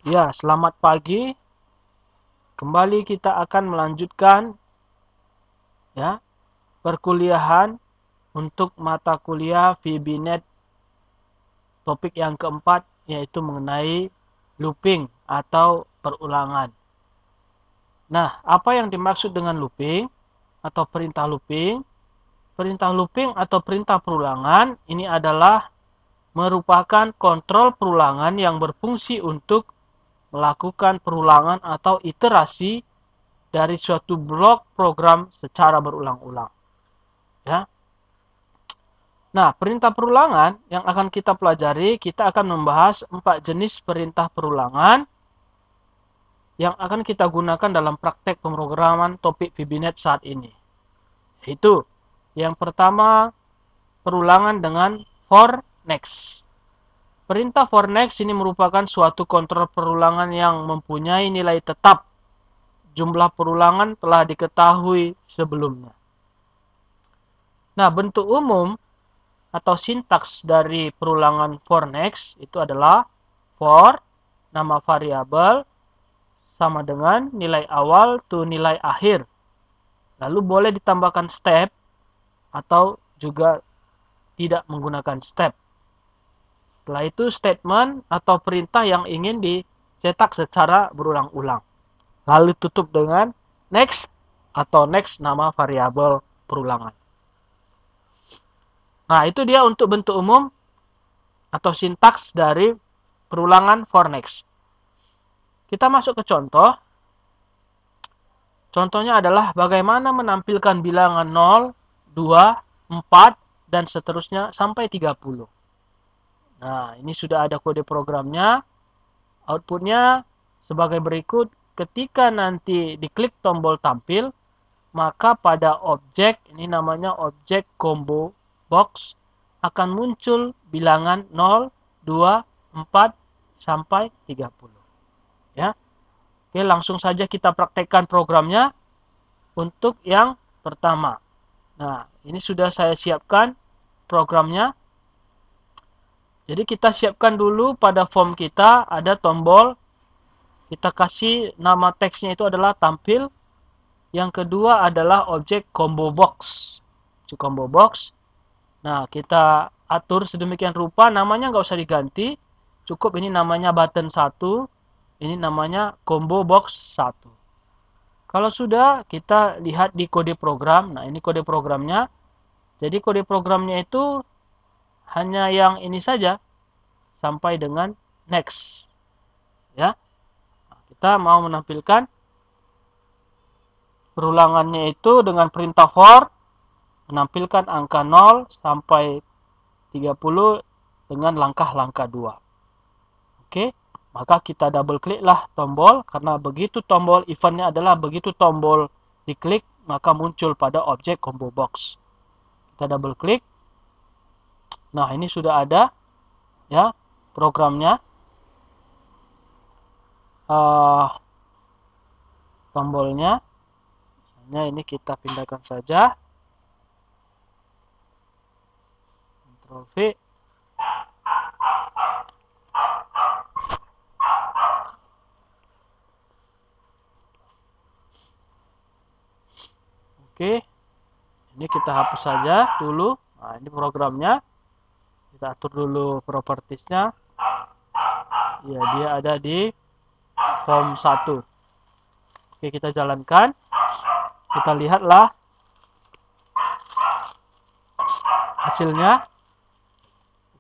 Ya, selamat pagi. Kembali kita akan melanjutkan ya perkuliahan untuk mata kuliah VBNet topik yang keempat, yaitu mengenai looping atau perulangan. Nah, apa yang dimaksud dengan looping atau perintah looping? Perintah looping atau perintah perulangan ini adalah merupakan kontrol perulangan yang berfungsi untuk melakukan perulangan atau iterasi dari suatu blok program secara berulang-ulang. Ya. Nah, perintah perulangan yang akan kita pelajari, kita akan membahas 4 jenis perintah perulangan yang akan kita gunakan dalam praktek pemrograman topik VBNet saat ini. Yaitu, yang pertama, perulangan dengan for next. Perintah for next ini merupakan suatu kontrol perulangan yang mempunyai nilai tetap. Jumlah perulangan telah diketahui sebelumnya. Nah, bentuk umum atau sintaks dari perulangan for next itu adalah for nama variabel sama dengan nilai awal to nilai akhir. Lalu boleh ditambahkan step atau juga tidak menggunakan step. Setelah itu statement atau perintah yang ingin dicetak secara berulang-ulang. Lalu tutup dengan next atau next nama variabel perulangan. Nah, itu dia untuk bentuk umum atau sintaks dari perulangan for next. Kita masuk ke contoh. Contohnya adalah bagaimana menampilkan bilangan 0, 2, 4, dan seterusnya sampai 30. Nah, ini sudah ada kode programnya. Outputnya sebagai berikut. Ketika nanti diklik tombol tampil, maka pada objek, ini namanya objek combo box, akan muncul bilangan 0, 2, 4, sampai 30. Ya. Oke, langsung saja kita praktekkan programnya untuk yang pertama. Nah, ini sudah saya siapkan programnya. Jadi kita siapkan dulu pada form kita ada tombol. Kita kasih nama teksnya itu adalah tampil. Yang kedua adalah objek combo box. Combo box. Nah, kita atur sedemikian rupa. Namanya nggak usah diganti. Cukup ini namanya button 1. Ini namanya combo box 1. Kalau sudah, kita lihat di kode program. Nah, ini kode programnya. Jadi kode programnya itu hanya yang ini saja. Sampai dengan next. Ya. Kita mau menampilkan perulangannya itu dengan perintah for, menampilkan angka 0 sampai 30 dengan langkah-langkah 2. Oke, maka kita double klik lah tombol, karena begitu tombol eventnya adalah begitu tombol diklik, maka muncul pada objek combo box. Kita double klik. Nah, ini sudah ada ya programnya. Tombolnya. Misalnya ini kita pindahkan saja. Ctrl V. Oke. Ini kita hapus saja dulu. Nah, ini programnya. Kita atur dulu propertiesnya. Ya, dia ada di form 1. Oke, kita jalankan. Kita lihatlah hasilnya.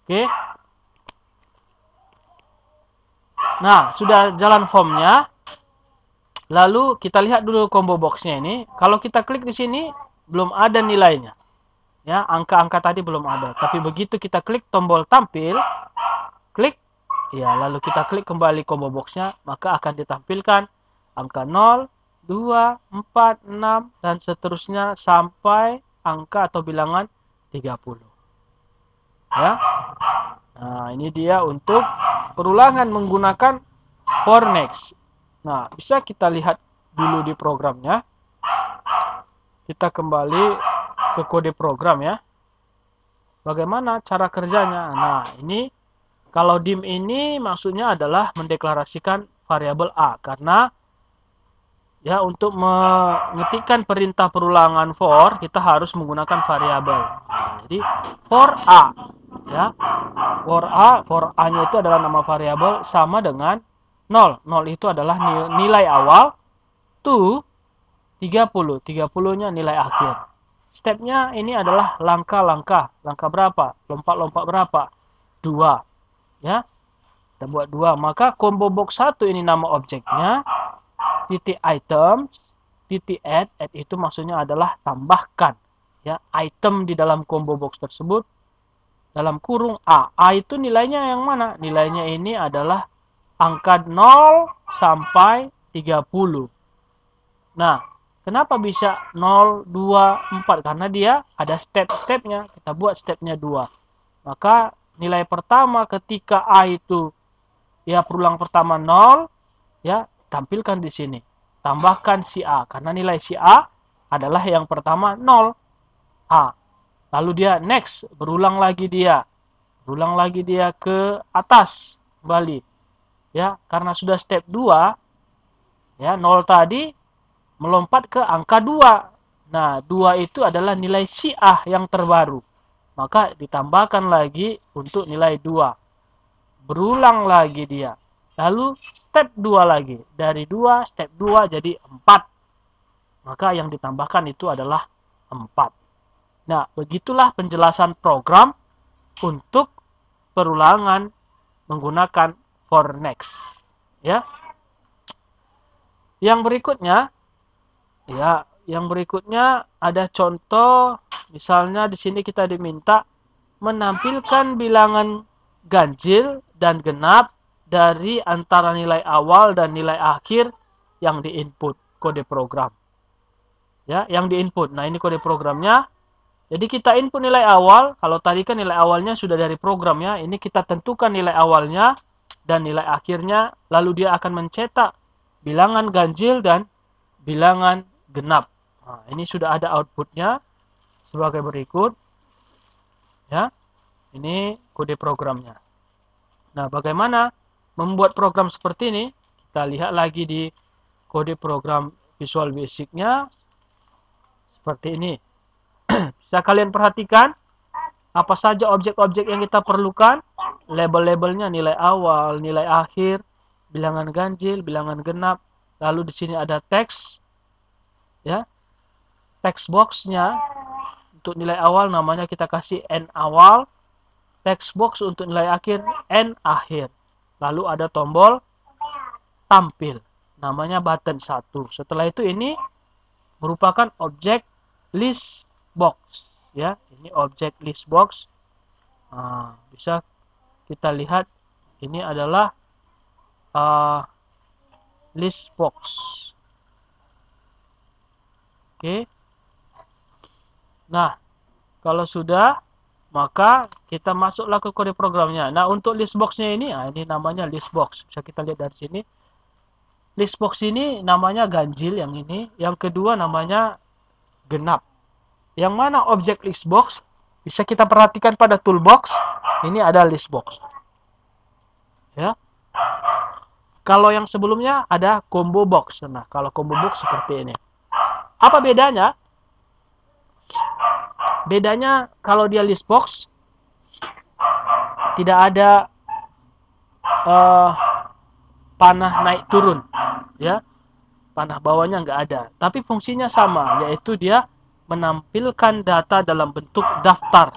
Oke. Nah, sudah jalan formnya. Lalu kita lihat dulu combo boxnya ini. Kalau kita klik di sini, belum ada nilainya. Ya, angka-angka tadi belum ada. Tapi begitu kita klik tombol tampil, klik, ya, lalu kita klik kembali combo boxnya, maka akan ditampilkan angka 0, 2, 4, 6, dan seterusnya sampai angka atau bilangan 30. Ya. Nah, ini dia untuk perulangan menggunakan for next. Nah, bisa kita lihat dulu di programnya. Kita kembali ke kode program ya. Bagaimana cara kerjanya? Nah, ini kalau dim ini maksudnya adalah mendeklarasikan variabel A, karena ya untuk mengetikkan perintah perulangan for kita harus menggunakan variabel. Nah, jadi for A, ya, for A-nya itu adalah nama variabel sama dengan 0. 0 itu adalah nilai awal to 30. 30-nya nilai akhir. Stepnya ini adalah langkah-langkah. Langkah berapa? Lompat-lompat berapa? 2. Ya. Kita buat 2. Maka combo box 1 ini nama objeknya. Titik items, titik add itu maksudnya adalah tambahkan. Ya, item di dalam combo box tersebut dalam kurung A. A itu nilainya yang mana? Nilainya ini adalah angka 0 sampai 30. Nah, kenapa bisa 0, 2, 4? Karena dia ada step-stepnya. Kita buat stepnya 2. Maka nilai pertama ketika A itu ya perulang pertama 0, ya tampilkan di sini. Tambahkan si A. Karena nilai si A adalah yang pertama 0. A. Lalu dia next. Berulang lagi dia. Berulang lagi dia ke atas. Kembali. Ya, karena sudah step 2. Ya, 0 tadi melompat ke angka 2. Nah, 2 itu adalah nilai si A yang terbaru. Maka ditambahkan lagi untuk nilai 2. Berulang lagi dia. Lalu step 2 lagi. Dari 2, step 2 jadi 4. Maka yang ditambahkan itu adalah 4. Nah, begitulah penjelasan program untuk perulangan menggunakan for next. Ya. Yang berikutnya, ada contoh, misalnya di sini kita diminta menampilkan bilangan ganjil dan genap dari antara nilai awal dan nilai akhir yang diinput kode program. Ya, yang diinput. Nah, ini kode programnya. Jadi kita input nilai awal, kalau tadi kan nilai awalnya sudah dari program ya. Ini kita tentukan nilai awalnya dan nilai akhirnya, lalu dia akan mencetak bilangan ganjil dan bilangan genap. Nah, ini sudah ada outputnya sebagai berikut. Ya, ini kode programnya. Nah, bagaimana membuat program seperti ini? Kita lihat lagi di kode program Visual Basic-nya. Seperti ini. Bisa kalian perhatikan apa saja objek-objek yang kita perlukan. Label-labelnya nilai awal, nilai akhir, bilangan ganjil, bilangan genap. Lalu di sini ada teks. Ya. Text box-nya untuk nilai awal namanya kita kasih N awal. Text box untuk nilai akhir N akhir. Lalu ada tombol tampil. Namanya button 1. Setelah itu ini merupakan objek list box. Ya, ini objek list box. Nah, bisa kita lihat ini adalah list box. Oke. Nah, kalau sudah, maka kita masuklah ke kode programnya. Nah, untuk list box-nya ini, ini namanya list box. Bisa kita lihat dari sini. List box ini namanya ganjil yang ini. Yang kedua namanya genap. Yang mana objek list box? Bisa kita perhatikan pada toolbox. Ini ada list box. Ya. Kalau yang sebelumnya ada combo box. Nah, kalau combo box seperti ini. Apa bedanya? Bedanya kalau dia list box tidak ada panah naik turun, ya, panah bawahnya nggak ada. Tapi fungsinya sama, yaitu dia menampilkan data dalam bentuk daftar,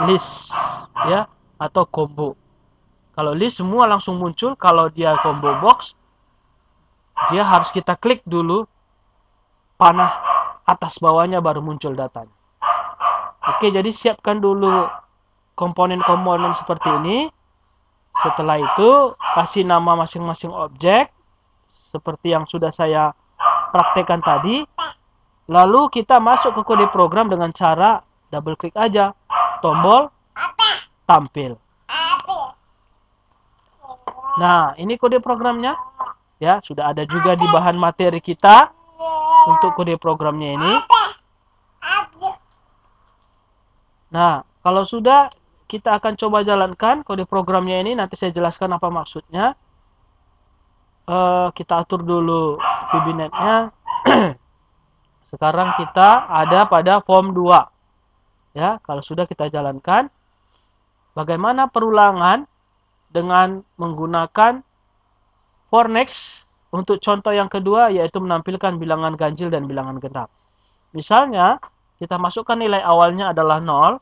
list, ya, atau combo. Kalau list semua langsung muncul. Kalau dia combo box, dia harus kita klik dulu panah atas bawahnya baru muncul datanya. Oke, jadi siapkan dulu komponen-komponen seperti ini. Setelah itu, kasih nama masing-masing objek. Seperti yang sudah saya praktekkan tadi. Lalu kita masuk ke kode program dengan cara double klik aja. Tombol tampil. Nah, ini kode programnya. Ya, sudah ada juga di bahan materi kita. Untuk kode programnya ini. Nah, kalau sudah, kita akan coba jalankan kode programnya ini. Nanti saya jelaskan apa maksudnya. kita atur dulu VB-net-nya. Sekarang kita ada pada form 2. Ya, kalau sudah kita jalankan, bagaimana perulangan dengan menggunakan for next. Untuk contoh yang kedua yaitu menampilkan bilangan ganjil dan bilangan genap. Misalnya, kita masukkan nilai awalnya adalah 0,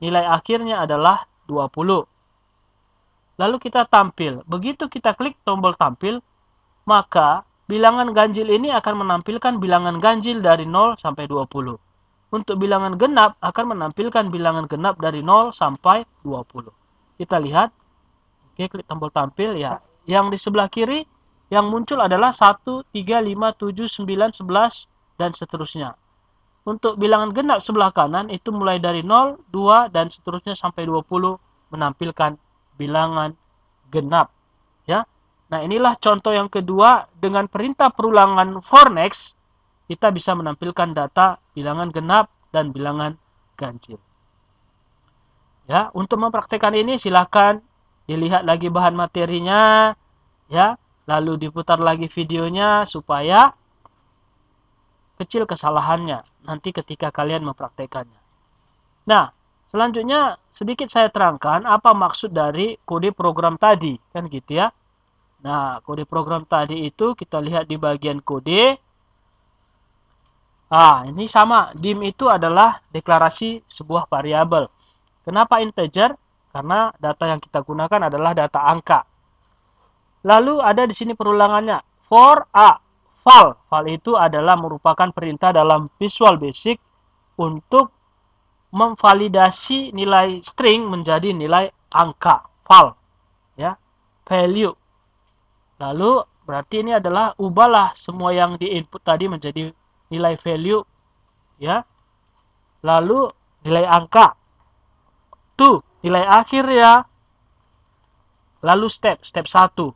nilai akhirnya adalah 20. Lalu kita tampil. Begitu kita klik tombol tampil, maka bilangan ganjil ini akan menampilkan bilangan ganjil dari 0 sampai 20. Untuk bilangan genap akan menampilkan bilangan genap dari 0 sampai 20. Kita lihat. Oke, klik tombol tampil ya. Yang di sebelah kiri yang muncul adalah 1, 3, 5, 7, 9, 11 dan seterusnya. Untuk bilangan genap sebelah kanan itu mulai dari 0, 2 dan seterusnya sampai 20 menampilkan bilangan genap, ya. Nah, inilah contoh yang kedua. Dengan perintah perulangan for next kita bisa menampilkan data bilangan genap dan bilangan ganjil. Ya, untuk mempraktekkan ini silakan dilihat lagi bahan materinya, ya, lalu diputar lagi videonya supaya kecil kesalahannya nanti ketika kalian mempraktekannya. Nah, selanjutnya sedikit saya terangkan apa maksud dari kode program tadi, kan gitu ya. Nah, kode program tadi itu kita lihat di bagian kode. Ini sama. Dim itu adalah deklarasi sebuah variabel. Kenapa integer? Karena data yang kita gunakan adalah data angka. Lalu ada di sini perulangannya. For a val. Val itu adalah merupakan perintah dalam Visual Basic untuk memvalidasi nilai string menjadi nilai angka. Val. Ya. Value. Lalu berarti ini adalah ubahlah semua yang di input tadi menjadi nilai value. Ya. Lalu nilai angka. Tuh, nilai akhir ya. Lalu step 1.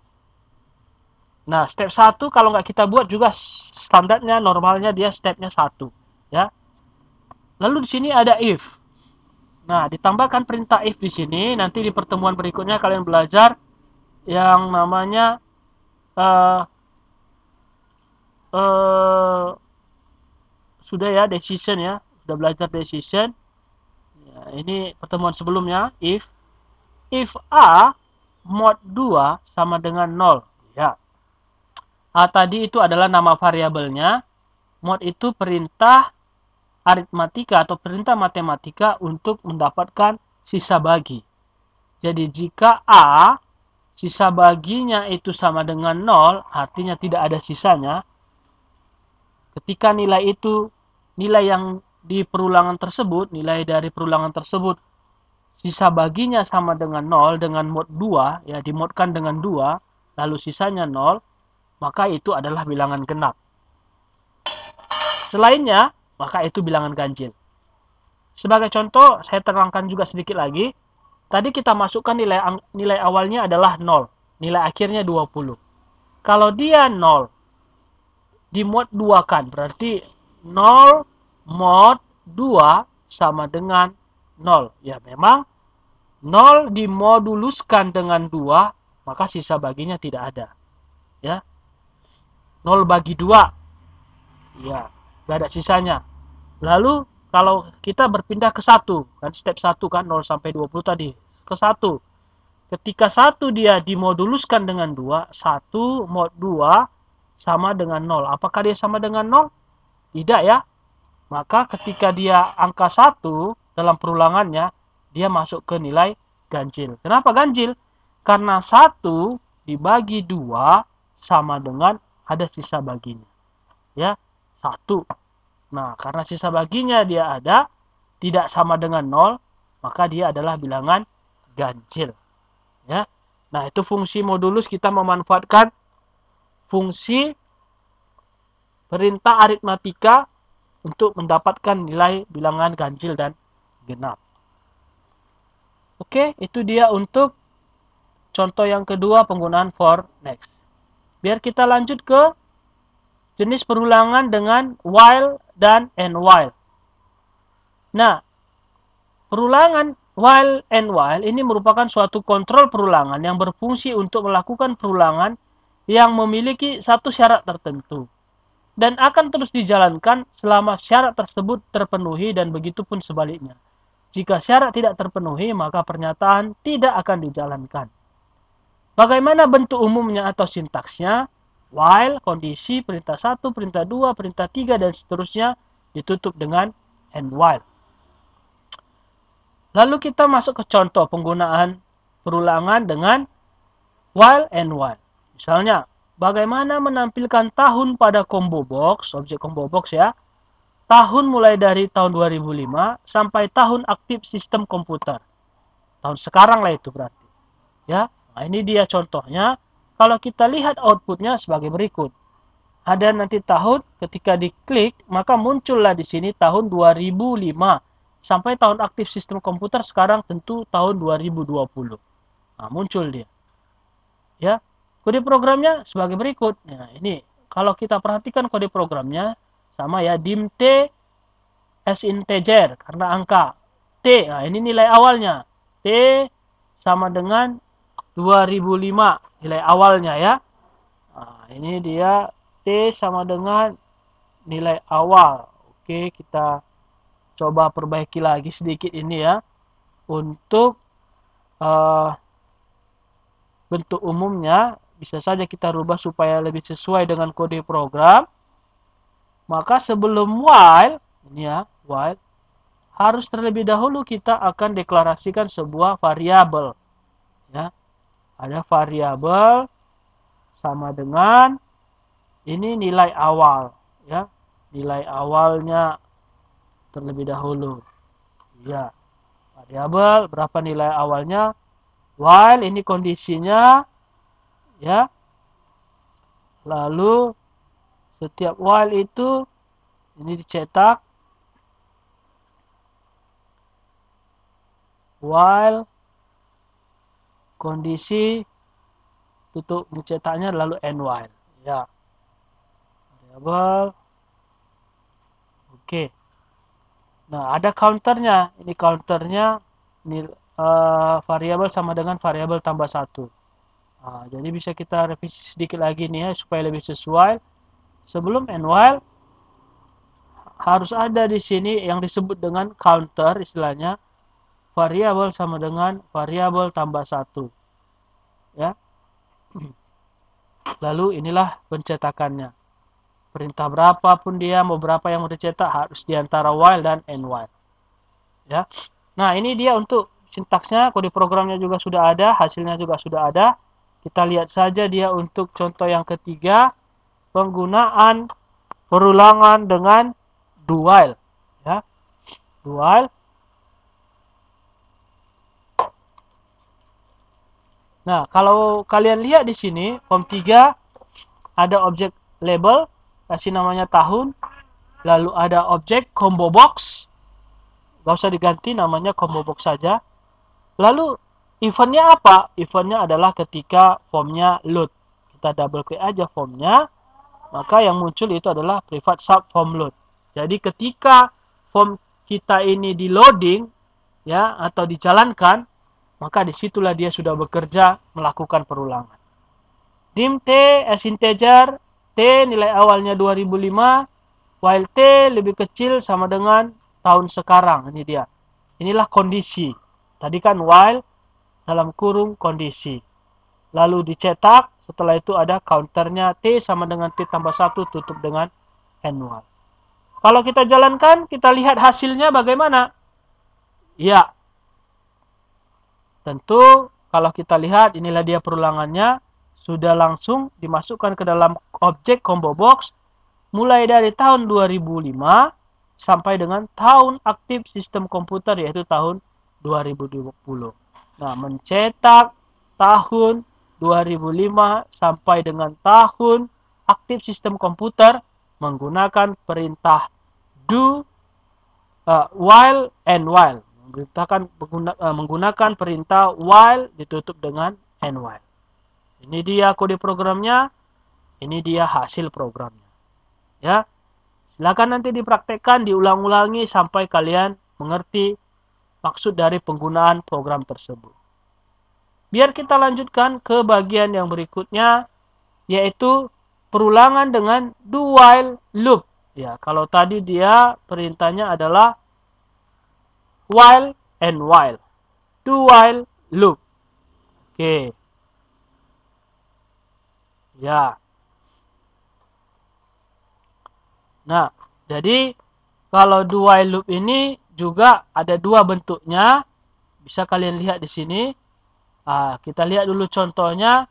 Nah, step 1 kalau nggak kita buat juga standarnya, normalnya dia stepnya 1. Ya. Lalu di sini ada if. Nah, ditambahkan perintah if di sini. Nanti di pertemuan berikutnya kalian belajar yang namanya sudah ya, decision ya. Sudah belajar decision. Ya, ini pertemuan sebelumnya. If A mod 2 sama dengan 0. Ya. A tadi itu adalah nama variabelnya. Mod itu perintah aritmatika atau perintah matematika untuk mendapatkan sisa bagi. Jadi jika A sisa baginya itu sama dengan 0, artinya tidak ada sisanya. Ketika nilai itu, nilai yang di perulangan tersebut, nilai dari perulangan tersebut, sisa baginya sama dengan 0 dengan mod 2, ya dimodkan dengan 2, lalu sisanya 0, maka itu adalah bilangan genap. Selainnya, maka itu bilangan ganjil. Sebagai contoh, saya terangkan juga sedikit lagi. Tadi kita masukkan nilai awalnya adalah 0. Nilai akhirnya 20. Kalau dia 0, di mod 2 kan, berarti 0 mod 2 sama dengan 0. Ya, memang 0 dimoduluskan dengan 2, maka sisa baginya tidak ada. Ya. 0 bagi 2. Ya, tidak ada sisanya. Lalu kalau kita berpindah ke 1, kan step 1 kan 0 sampai 20 tadi, ke 1. Ketika 1 dia dimoduluskan dengan 2, 1 mod 2 sama dengan 0. Apakah dia sama dengan 0? Tidak ya. Maka ketika dia angka 1 dalam perulangannya, dia masuk ke nilai ganjil. Kenapa ganjil? Karena 1 dibagi 2 sama dengan ada sisa baginya. Ya, 1. Nah, karena sisa baginya dia ada, tidak sama dengan 0, maka dia adalah bilangan ganjil. Ya. Nah, itu fungsi modulus, kita memanfaatkan fungsi perintah aritmatika untuk mendapatkan nilai bilangan ganjil dan genap. Oke, itu dia untuk contoh yang kedua penggunaan for next. Biar kita lanjut ke jenis perulangan dengan while dan and while. Nah, perulangan while and while ini merupakan suatu kontrol perulangan yang berfungsi untuk melakukan perulangan yang memiliki satu syarat tertentu dan akan terus dijalankan selama syarat tersebut terpenuhi dan begitu pun sebaliknya. Jika syarat tidak terpenuhi, maka pernyataan tidak akan dijalankan. Bagaimana bentuk umumnya atau sintaksnya? While, kondisi, perintah 1, perintah 2, perintah 3, dan seterusnya ditutup dengan and while. Lalu kita masuk ke contoh penggunaan perulangan dengan while and while. Misalnya, bagaimana menampilkan tahun pada combo box, objek combo box ya, tahun mulai dari tahun 2005 sampai tahun aktif sistem komputer. Tahun sekarang lah itu berarti. Ya, nah ini dia contohnya. Kalau kita lihat outputnya sebagai berikut. Ada nanti tahun, ketika diklik, maka muncullah di sini tahun 2005. Sampai tahun aktif sistem komputer sekarang tentu tahun 2020. Nah, muncul dia. Ya, kode programnya sebagai berikut. Nah, ini kalau kita perhatikan kode programnya sama ya, dim T as integer karena angka T. Nah, ini nilai awalnya. T sama dengan 2005 nilai awalnya ya. Nah, ini dia T sama dengan nilai awal. Oke, kita coba perbaiki lagi sedikit ini ya. Untuk bentuk umumnya bisa saja kita rubah supaya lebih sesuai dengan kode program. Maka sebelum while, ini ya, while, harus terlebih dahulu kita akan deklarasikan sebuah variabel. Ya. Ada variabel sama dengan ini nilai awal, ya. Nilai awalnya terlebih dahulu. Ya. Variabel berapa nilai awalnya? While ini kondisinya, ya. Lalu setiap while itu ini dicetak while kondisi tutup mencetaknya lalu and while ya variabel. Oke, nah ada counternya, ini counternya variabel sama dengan variabel tambah 1. Nah, jadi bisa kita revisi sedikit lagi nih ya supaya lebih sesuai. Sebelum and while harus ada di sini yang disebut dengan counter, istilahnya variabel sama dengan variabel tambah 1. Ya. Lalu inilah pencetakannya. Perintah berapapun dia, mau berapa yang mau dicetak, harus diantara while dan and while. Ya. Nah, ini dia untuk sintaksnya, kode programnya juga sudah ada, hasilnya juga sudah ada. Kita lihat saja dia untuk contoh yang ketiga, penggunaan perulangan dengan do while. Ya. Do while. Nah, kalau kalian lihat di sini, form 3 ada objek label, kasih namanya tahun. Lalu ada objek combo box. Gak usah diganti, namanya combo box saja. Lalu eventnya apa? Eventnya adalah ketika formnya load. Kita double klik aja formnya, maka yang muncul itu adalah private sub form load. Jadi ketika form kita ini di loading, ya, atau dijalankan, maka disitulah dia sudah bekerja melakukan perulangan. Dim T as integer, T nilai awalnya 2005, while T lebih kecil sama dengan tahun sekarang. Ini dia. Inilah kondisi. Tadi kan while dalam kurung kondisi. Lalu dicetak, setelah itu ada counternya T sama dengan T tambah 1 tutup dengan and while. Kalau kita jalankan, kita lihat hasilnya bagaimana. Ya, tentu kalau kita lihat inilah dia perulangannya, sudah langsung dimasukkan ke dalam objek combo box mulai dari tahun 2005 sampai dengan tahun aktif sistem komputer yaitu tahun 2020. Nah, mencetak tahun 2005 sampai dengan tahun aktif sistem komputer menggunakan perintah do, while and while. Menggunakan perintah while ditutup dengan and while. Ini dia kode programnya, ini dia hasil programnya. Ya, silakan nanti dipraktekkan, diulang-ulangi sampai kalian mengerti maksud dari penggunaan program tersebut. Biar kita lanjutkan ke bagian yang berikutnya, yaitu perulangan dengan do while loop. Ya, kalau tadi dia perintahnya adalah while and while. Do while loop. Oke. Ya. Nah, jadi kalau do while loop ini juga ada dua bentuknya. Bisa kalian lihat di sini. Kita lihat dulu contohnya.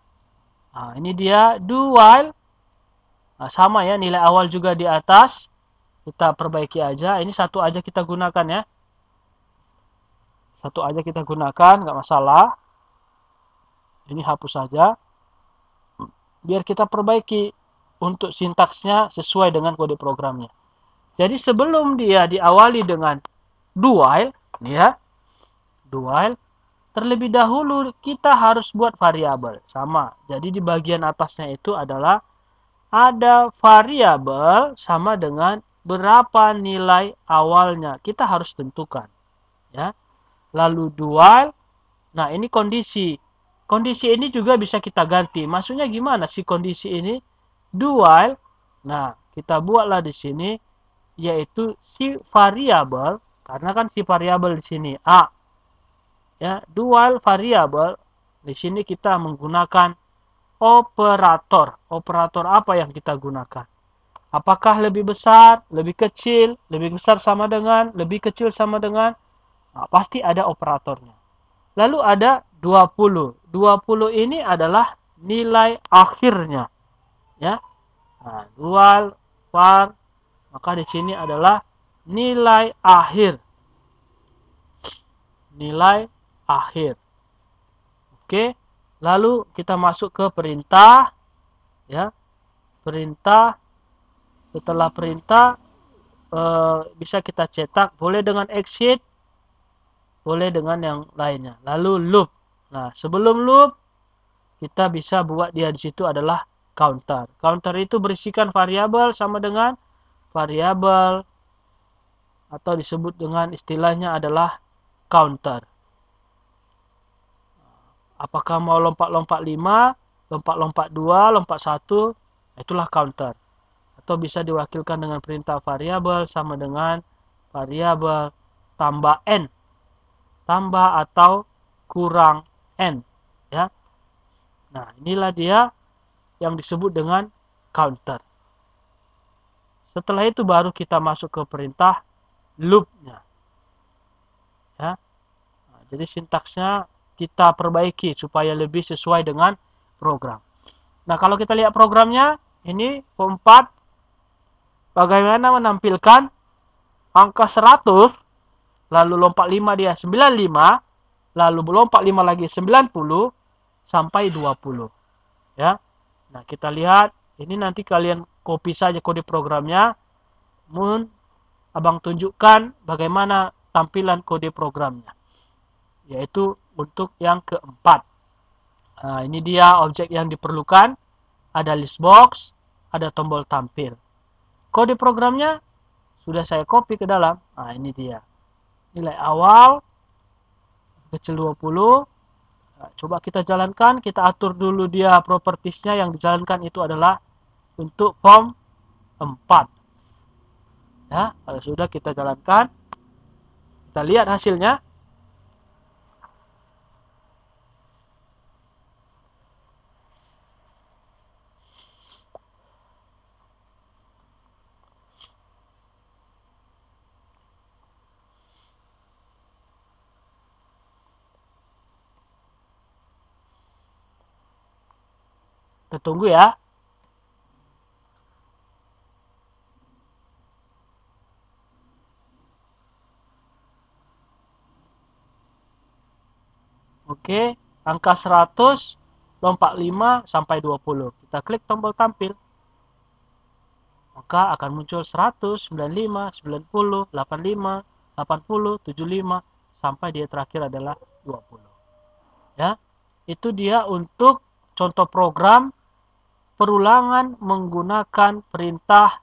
Ini dia do while. Sama ya, nilai awal juga di atas. Kita perbaiki aja. Ini satu aja kita gunakan ya. Satu aja kita gunakan, nggak masalah. Ini hapus saja. Biar kita perbaiki untuk sintaksnya sesuai dengan kode programnya. Jadi sebelum dia diawali dengan do while, ya, do while, terlebih dahulu kita harus buat variabel. Sama. Jadi di bagian atasnya itu adalah ada variabel sama dengan berapa nilai awalnya. Kita harus tentukan. Ya. Lalu do while. Nah, ini kondisi. Kondisi ini juga bisa kita ganti. Maksudnya gimana sih kondisi ini? Do while. Nah, kita buatlah di sini yaitu si variabel, karena kan si variabel di sini A. Ya, do while variabel. Di sini kita menggunakan operator. Operator apa yang kita gunakan? Apakah lebih besar, lebih kecil, lebih besar sama dengan, lebih kecil sama dengan? Nah, pasti ada operatornya. Lalu ada 20. 20 ini adalah nilai akhirnya. Ya. Nah, dual, var, maka di sini adalah nilai akhir. Nilai akhir. Oke. Lalu kita masuk ke perintah. Ya. Perintah. Setelah perintah bisa kita cetak. Boleh dengan exit. Boleh dengan yang lainnya. Lalu loop. Nah, sebelum loop, kita bisa buat dia di situ adalah counter. Counter itu berisikan variabel sama dengan variabel atau disebut dengan istilahnya adalah counter. Apakah mau lompat-lompat 5, lompat-lompat 2, lompat 1, itulah counter. Atau bisa diwakilkan dengan perintah variabel sama dengan variabel tambah n. Tambah atau kurang n. Ya. Nah, inilah dia yang disebut dengan counter. Setelah itu baru kita masuk ke perintah loop-nya. Ya. Nah, jadi sintaksnya kita perbaiki supaya lebih sesuai dengan program. Nah, kalau kita lihat programnya, ini form 4 bagaimana menampilkan angka 100, lalu lompat 5 dia 95, lalu lompat 5 lagi 90, sampai 20. Ya. Nah, kita lihat. Ini nanti kalian copy saja kode programnya. Abang tunjukkan bagaimana tampilan kode programnya. Yaitu untuk yang keempat. Nah, ini dia objek yang diperlukan. Ada list box. Ada tombol tampil. Kode programnya sudah saya copy ke dalam. Nah, ini dia. Nilai awal. Kecil 20. Nah, coba kita jalankan, kita atur dulu dia propertiesnya. Yang dijalankan itu adalah untuk form 4. Ya, kalau sudah kita jalankan, kita lihat hasilnya. Kita tunggu ya. Oke, angka 100, lompat 5 sampai 20. Kita klik tombol tampil. Maka akan muncul 100, 95, 90, 85, 80, 75, sampai dia terakhir adalah 20. Ya, itu dia untuk contoh program perulangan menggunakan perintah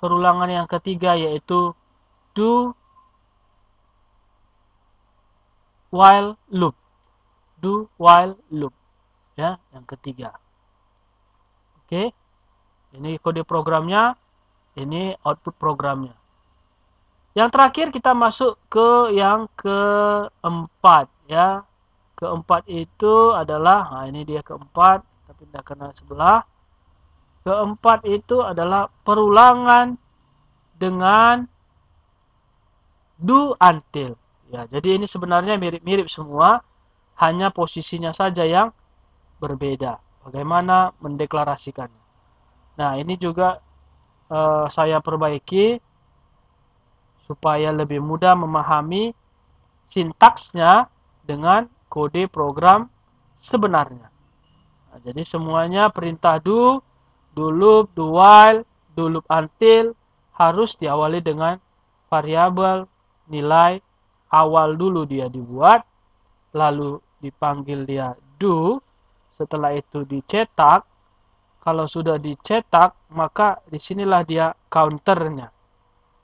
perulangan yang ketiga, yaitu do while loop. Do while loop. Ya, yang ketiga. Oke. Ini kode programnya, ini output programnya. Yang terakhir kita masuk ke yang keempat ya. Keempat itu adalah, nah ini dia keempat, tapi tidak kena sebelah. Keempat itu adalah perulangan dengan do until. Ya, jadi ini sebenarnya mirip-mirip semua, hanya posisinya saja yang berbeda. Bagaimana mendeklarasikannya. Nah, ini juga saya perbaiki supaya lebih mudah memahami sintaksnya dengan kode program sebenarnya. Nah, jadi semuanya perintah do loop, do while, do loop until harus diawali dengan variabel nilai awal dulu dia dibuat, lalu dipanggil dia do, setelah itu dicetak. Kalau sudah dicetak, maka disinilah dia counternya.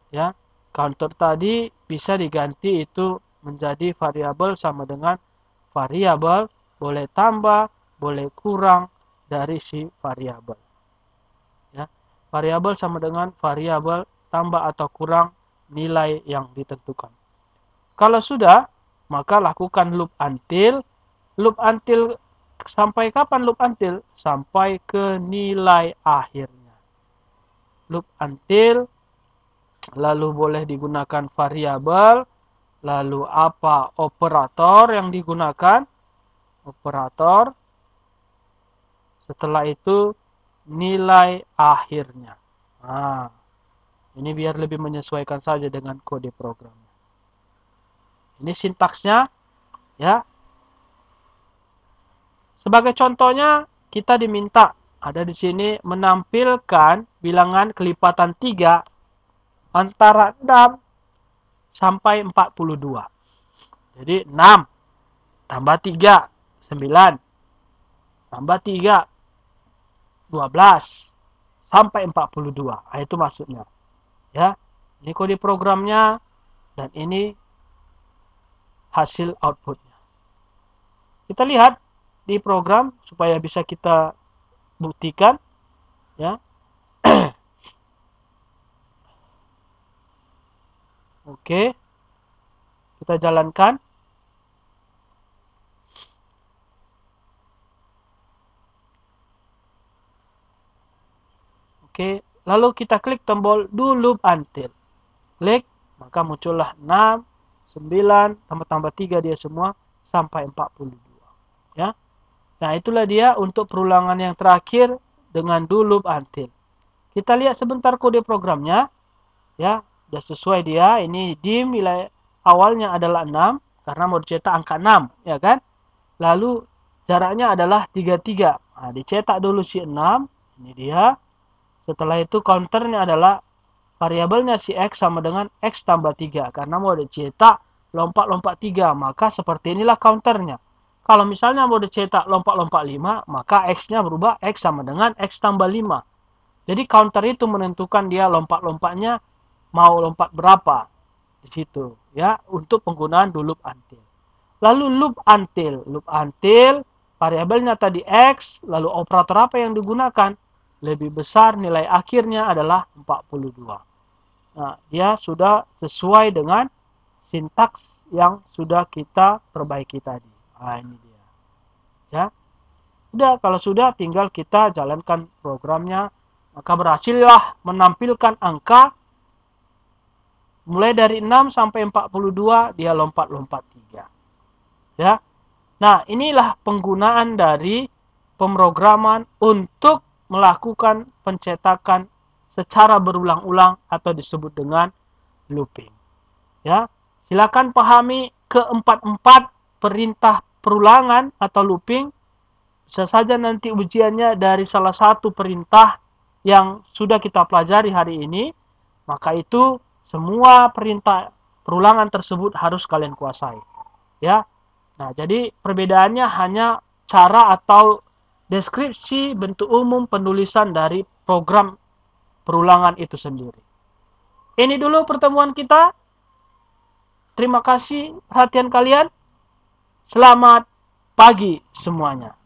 Ya, counter tadi bisa diganti itu menjadi variabel sama dengan variabel, boleh tambah, boleh kurang dari si variabel. Ya, variabel sama dengan variabel tambah atau kurang nilai yang ditentukan. Kalau sudah, maka lakukan loop until. Loop until sampai kapan loop until? Sampai ke nilai akhirnya. Loop until, lalu boleh digunakan variabel, lalu apa operator yang digunakan? Operator. Setelah itu nilai akhirnya. Nah, ini biar lebih menyesuaikan saja dengan kode programnya. Ini sintaksnya, ya. Sebagai contohnya, kita diminta ada di sini menampilkan bilangan kelipatan 3 antara 6 sampai 42. Jadi 6 tambah 3, 9. Tambah 3, 12 sampai 42. Nah, itu maksudnya. Ya, ini kode programnya dan ini hasil outputnya. Kita lihat di program supaya bisa kita buktikan, ya. Oke, kita jalankan. Oke, lalu kita klik tombol do loop until. Klik, maka muncullah 6, 9, tambah 3 dia semua sampai 42. Ya. Nah, itulah dia untuk perulangan yang terakhir dengan do loop until. Kita lihat sebentar kode programnya. Ya, sudah sesuai dia. Ini dim nilai awalnya adalah 6 karena mau dicetak angka 6, ya kan? Lalu jaraknya adalah 33. Nah, dicetak dulu si 6. Ini dia. Setelah itu counternya adalah variabelnya si X sama dengan X tambah 3. Karena mau dicetak lompat-lompat 3. Maka seperti inilah counternya. Kalau misalnya mau dicetak lompat-lompat 5. Maka X-nya berubah X sama dengan X tambah 5. Jadi counter itu menentukan dia lompat-lompatnya mau lompat berapa. Di situ. Ya, untuk penggunaan do loop until. Lalu loop until. Loop until variabelnya tadi X. Lalu operator apa yang digunakan? Lebih besar nilai akhirnya adalah 42. Nah, dia sudah sesuai dengan sintaks yang sudah kita perbaiki tadi. Nah, ini dia. Ya. Udah, kalau sudah tinggal kita jalankan programnya, maka berhasillah menampilkan angka mulai dari 6 sampai 42 dia lompat-lompat 3. Ya. Nah, inilah penggunaan dari pemrograman untuk melakukan pencetakan secara berulang-ulang atau disebut dengan looping. Ya, silakan pahami keempat-empat perintah perulangan atau looping. Bisa saja nanti ujiannya dari salah satu perintah yang sudah kita pelajari hari ini. Maka itu semua perintah perulangan tersebut harus kalian kuasai. Ya. Nah, jadi perbedaannya hanya cara atau deskripsi bentuk umum penulisan dari program perulangan itu sendiri. Ini dulu pertemuan kita. Terima kasih perhatian kalian. Selamat pagi semuanya.